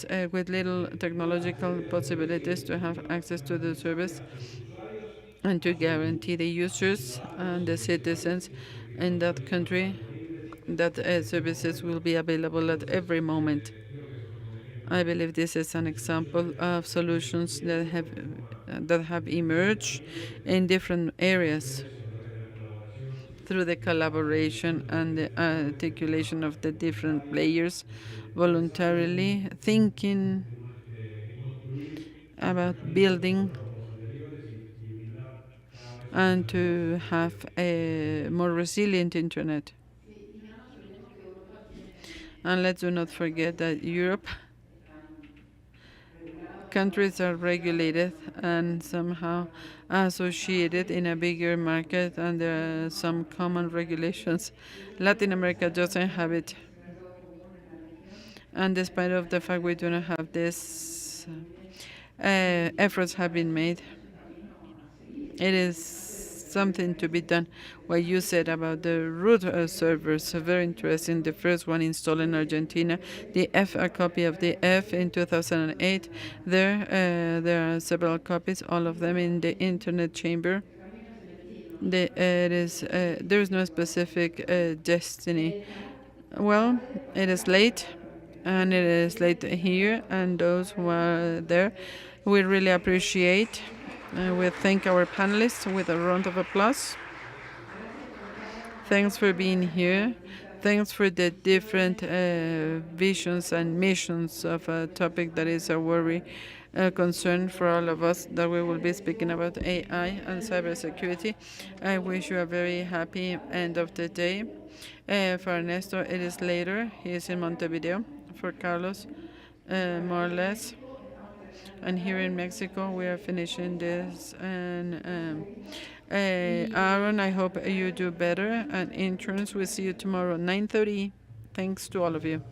tecnológicas with little que pueda technological acceder al possibilities servicio to y have access to the service, garantizarle a sus usuarios, and to a guarantee the a sus users and ciudadanos the y usuarios citizens que in estos that servicios van a estar country disponibles that en todo services will momento. be available at every Entonces, moment. creo que eso es un I ejemplo believe this is an de example soluciones of que han solutions surgido de forma that have muy emerged rápido in different desde areas proceso a través de la colaboración through the y la collaboration definición de and the diferentes actores articulation of the different voluntarios players pensando voluntarily thinking en construir about mecanismos de building control como anteriores y brindar cada vez and una mejor to have a more resilient internet. And let's do not forget that Europe countries are regulated and somehow associated in a bigger market, and there are some common regulations. Latin America doesn't have it. And despite of the fact we do not have this, efforts have been made. It is something to be done. What you said about the root servers, very interesting. The first one installed in Argentina, the F, a copy of the F in 2008. There are several copies, all of them in the Internet chamber. There is no specific destiny. Well, it is late, and it is late here, and those who are there, we really appreciate. We thank our panelists with a round of applause. Thanks for being here. Thanks for the different visions and missions of a topic that is a worry, a concern for all of us, that we will be speaking about AI and cybersecurity. I wish you a very happy end of the day. For Ernesto, it is later. He is in Montevideo. For Carlos, more or less. And here in Mexico, we are finishing this. And Aaron, I hope you do better. And interns, we'll see you tomorrow, 9:30. Thanks to all of you.